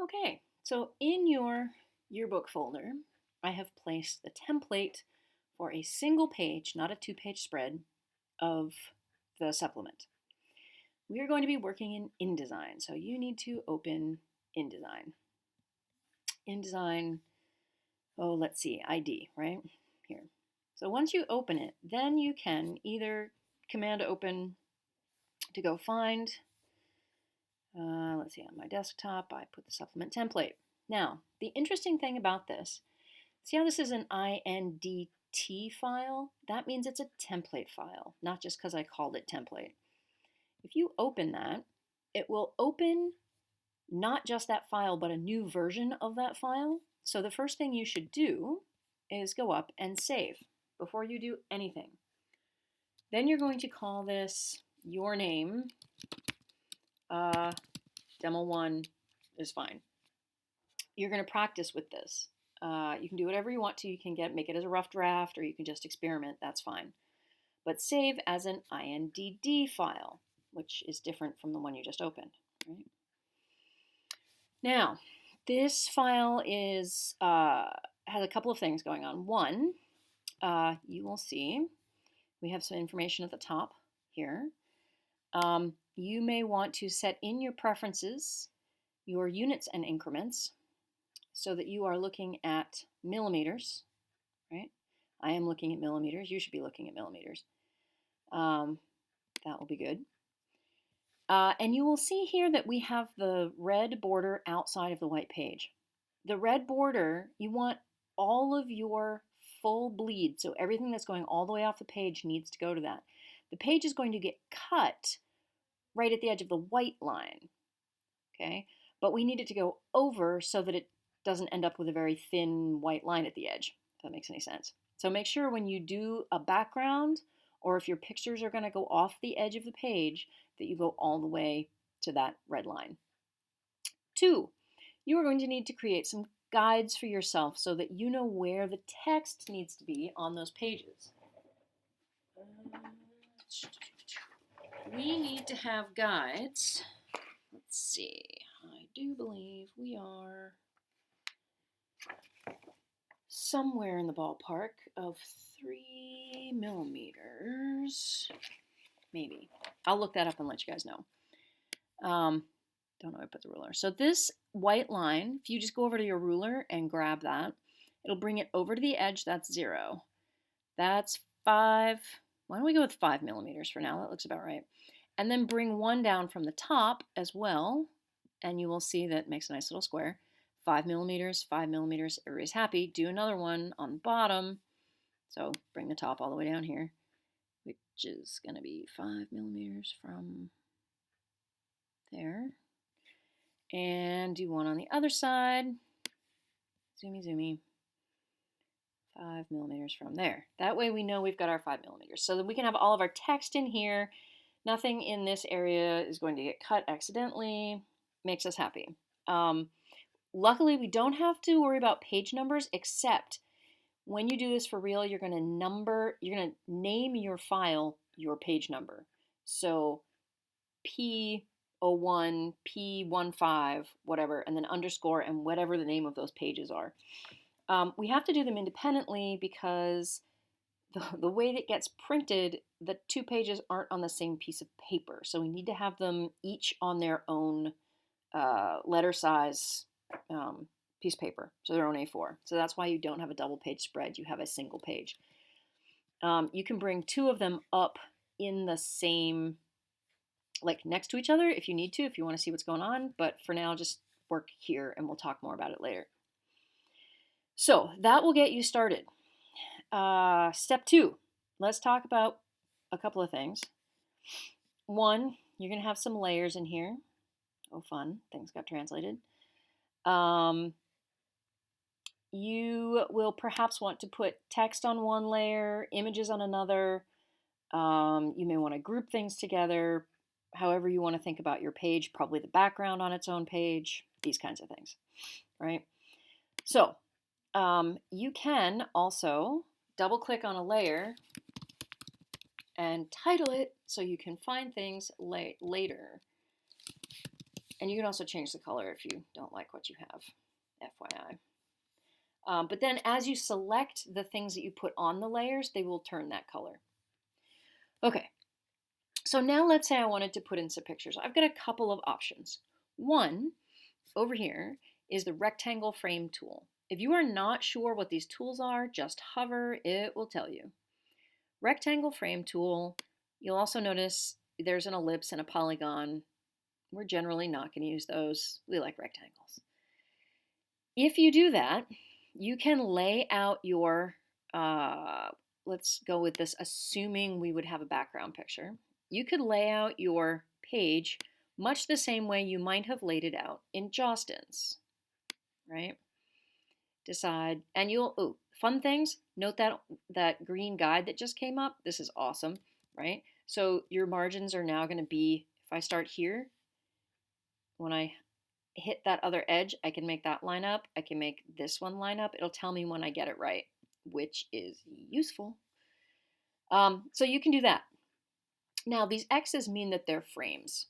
Okay, so in your yearbook folder, I have placed the template for a single page, not a two-page spread, of the supplement. We are going to be working in InDesign, so you need to open InDesign. InDesign, oh, let's see, ID, right? Here. So once you open it, then you can either Command open to go find, let's see, on my desktop, I put the supplement template. Now, the interesting thing about this, see how this is an INDT file? That means it's a template file, not just because I called it template. If you open that, it will open not just that file, but a new version of that file. So the first thing you should do is go up and save before you do anything. Then you're going to call this your name. Demo 1 is fine. You're going to practice with this. You can do whatever you want to. You can make it as a rough draft, or you can just experiment. That's fine. But save as an INDD file, which is different from the one you just opened. Right? Now, this file has a couple of things going on. One, you will see we have some information at the top here. You may want to set in your preferences your units and increments so that you are looking at millimeters, right? I am looking at millimeters. You should be looking at millimeters. That will be good. And you will see here that we have the red border outside of the white page. The red border, you want all of your full bleed, so everything that's going all the way off the page needs to go to that. The page is going to get cut right at the edge of the white line, okay? But we need it to go over so that it doesn't end up with a very thin white line at the edge, if that makes any sense. So make sure when you do a background, or if your pictures are going to go off the edge of the page, that you go all the way to that red line. 2, you are going to need to create some guides for yourself so that you know where the text needs to be on those pages. We need to have guides. Let's see. I do believe we are somewhere in the ballpark of 3 millimeters. Maybe. I'll look that up and let you guys know. Don't know where I put the ruler. So this white line, if you just go over to your ruler and grab that, it'll bring it over to the edge. That's 0. That's 5. Why don't we go with 5 millimeters for now? That looks about right. And then bring 1 down from the top as well, and you will see that makes a nice little square. 5 millimeters, 5 millimeters, everybody's happy. Do another one on the bottom. So bring the top all the way down here, which is going to be 5 millimeters from there. And do one on the other side. Zoomy, zoomy. 5 millimeters from there. That way we know we've got our 5 millimeters. So that we can have all of our text in here. Nothing in this area is going to get cut accidentally. Makes us happy. Luckily, we don't have to worry about page numbers, except when you do this for real, you're going to name your file your page number. So P01, P15, whatever, and then underscore and whatever the name of those pages are. We have to do them independently because the way that gets printed, the 2 pages aren't on the same piece of paper. So we need to have them each on their own letter size piece of paper, so their own A4. So that's why you don't have a double page spread. You have a single page. You can bring 2 of them up in the same, like next to each other if you need to, if you want to see what's going on. But for now, just work here and we'll talk more about it later. So that will get you started. Step 2, let's talk about a couple of things. 1, you're going to have some layers in here. Oh, fun. Things got translated. You will perhaps want to put text on one layer, images on another. You may want to group things together, however you want to think about your page, probably the background on its own page, these kinds of things, right? So you can also double click on a layer and title it so you can find things later. And you can also change the color if you don't like what you have, FYI. But then as you select the things that you put on the layers, they will turn that color. Okay, so now let's say I wanted to put in some pictures. I've got a couple of options. One, over here, is the rectangle frame tool. If you are not sure what these tools are, just hover, it will tell you. Rectangle frame tool, you'll also notice there's an ellipse and a polygon. We're generally not going to use those. We like rectangles. If you do that, you can lay out your, let's go with this, assuming we would have a background picture. You could lay out your page much the same way you might have laid it out in Jostens, right? Decide, and you'll, fun things, note that green guide that just came up. This is awesome, right? So your margins are now going to be, if I start here, when I hit that other edge, I can make that line up. I can make this one line up. It'll tell me when I get it right, which is useful. So you can do that. Now, these X's mean that they're frames.